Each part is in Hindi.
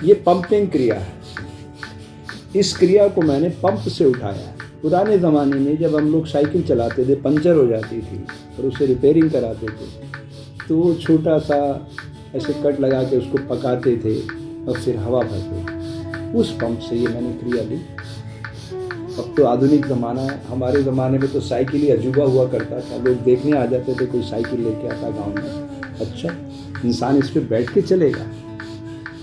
ये पंपिंग क्रिया है। इस क्रिया को मैंने पंप से उठाया है। पुराने ज़माने में जब हम लोग साइकिल चलाते थे, पंचर हो जाती थी और उसे रिपेयरिंग कराते थे, तो वो छोटा सा ऐसे कट लगा के उसको पकाते थे और फिर हवा भरते थे। उस पंप से ये मैंने क्रिया ली। अब तो आधुनिक ज़माना है। हमारे ज़माने में तो साइकिल ही अजूबा हुआ करता था। लोग देखने आ जाते थे, कोई साइकिल लेके आता गाँव में, अच्छा इंसान इस पर बैठ के चलेगा।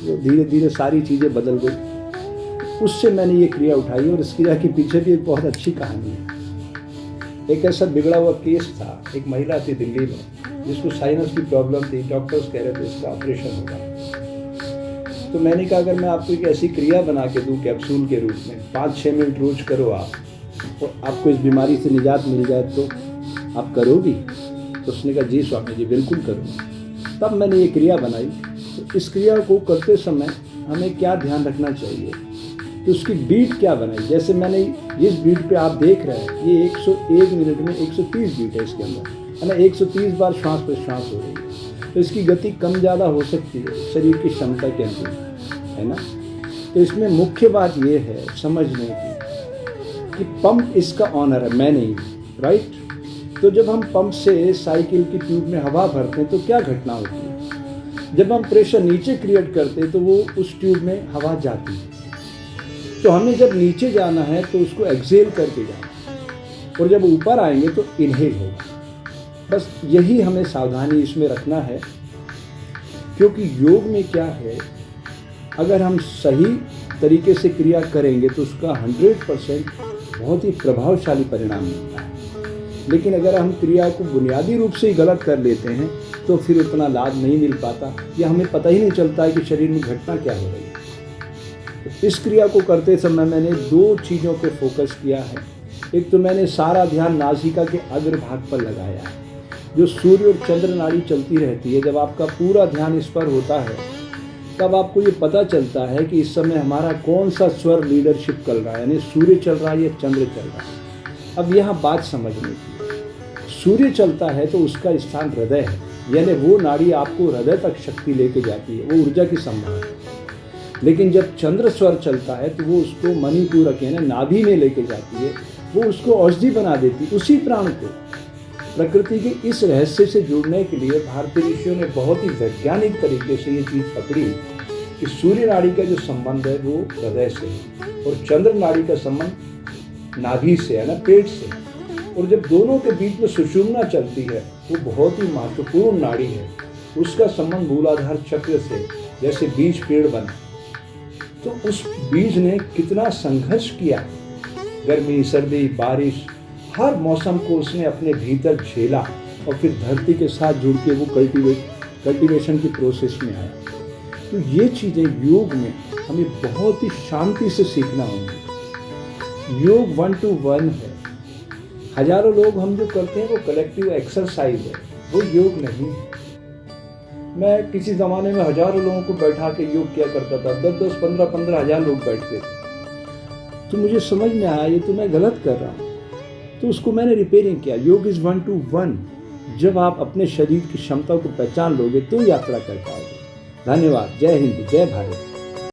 तो धीरे धीरे सारी चीज़ें बदल गई। उससे मैंने ये क्रिया उठाई और इस क्रिया के पीछे भी एक बहुत अच्छी कहानी है। एक ऐसा बिगड़ा हुआ केस था। एक महिला थी दिल्ली में जिसको साइनस की प्रॉब्लम थी। डॉक्टर्स कह रहे थे इसका ऑपरेशन होगा। तो मैंने कहा अगर मैं आपको एक ऐसी क्रिया बना के दूं कैप्सूल के रूप में, 5-6 मिनट रोज करो आप, तो आपको इस बीमारी से निजात मिल जाए, तो आप करोगी? तो उसने कहा जी स्वामी जी बिल्कुल करूँगा। तब मैंने ये क्रिया बनाई। तो इस क्रिया को करते समय हमें क्या ध्यान रखना चाहिए कि उसकी बीट क्या बनाई। जैसे मैंने जिस बीट पे आप देख रहे हैं, ये 101 मिनट में 130 बीट है इसके अंदर, है ना। 130 बार श्वास प्रश्वास हो रही है। तो इसकी गति कम ज़्यादा हो सकती है शरीर की क्षमता के अनुसार, है ना। तो इसमें मुख्य बात ये है समझने की कि पंप इसका ऑनर है, मैं नहीं, राइट। तो जब हम पंप से साइकिल की ट्यूब में हवा भरते हैं तो क्या घटना होती है? जब हम प्रेशर नीचे क्रिएट करते हैं तो वो उस ट्यूब में हवा जाती है। तो हमें जब नीचे जाना है तो उसको एक्सेल करके जाना है, और जब ऊपर आएंगे तो इनहेल होगा। बस यही हमें सावधानी इसमें रखना है, क्योंकि योग में क्या है, अगर हम सही तरीके से क्रिया करेंगे तो उसका 100% बहुत ही प्रभावशाली परिणाम मिलता है। लेकिन अगर हम क्रिया को बुनियादी रूप से ही गलत कर लेते हैं तो फिर उतना लाभ नहीं मिल पाता, या हमें पता ही नहीं चलता है कि शरीर में घटना क्या हो रही है। तो इस क्रिया को करते समय मैंने 2 चीज़ों पे फोकस किया है। एक तो मैंने सारा ध्यान नासिका के अग्रभाग पर लगाया है। जो सूर्य और चंद्र नाड़ी चलती रहती है, जब आपका पूरा ध्यान इस पर होता है तब आपको ये पता चलता है कि इस समय हमारा कौन सा स्वर लीडरशिप चल रहा है, यानी सूर्य चल रहा है या चंद्र चल रहा है। अब यहाँ बात समझने की, सूर्य चलता है तो उसका स्थान हृदय है, यानी वो नाड़ी आपको हृदय तक शक्ति लेके जाती है, वो ऊर्जा की संभावना है। लेकिन जब चंद्र स्वर चलता है तो वो उसको मणिपूरक यानी नाभि में लेके जाती है, वो उसको औषधि बना देती है, उसी प्राण को। प्रकृति के इस रहस्य से जुड़ने के लिए भारतीय ऋषियों ने बहुत ही वैज्ञानिक तरीके से ये चीज़ पकड़ी कि सूर्य नाड़ी का जो संबंध है वो हृदय से है, और चंद्र नाड़ी का संबंध नाभि से है ना, पेट से। और जब दोनों के बीच में सुषुम्ना चलती है, वो बहुत ही महत्वपूर्ण नाड़ी है, उसका संबंध मूलाधार चक्र से। जैसे बीज पेड़ बना, तो उस बीज ने कितना संघर्ष किया, गर्मी सर्दी बारिश हर मौसम को उसने अपने भीतर झेला, और फिर धरती के साथ जुड़ के वो कल्टीवेशन की प्रोसेस में आया। तो ये चीज़ें योग में हमें बहुत ही शांति से सीखना होंगी। योग 1 to 1 है। हजारों लोग हम जो करते हैं वो कलेक्टिव एक्सरसाइज है, वो योग नहीं है। मैं किसी ज़माने में हजारों लोगों को बैठा के योग किया करता था, 10-10, 15-15 हज़ार लोग बैठते थे। तो मुझे समझ में आया ये तो मैं गलत कर रहा हूँ, तो उसको मैंने रिपेयरिंग किया। योग इज़ 1 to 1। जब आप अपने शरीर की क्षमता को पहचान लोगे तो यात्रा कर पाओगे। धन्यवाद। जय हिंद, जय भारत।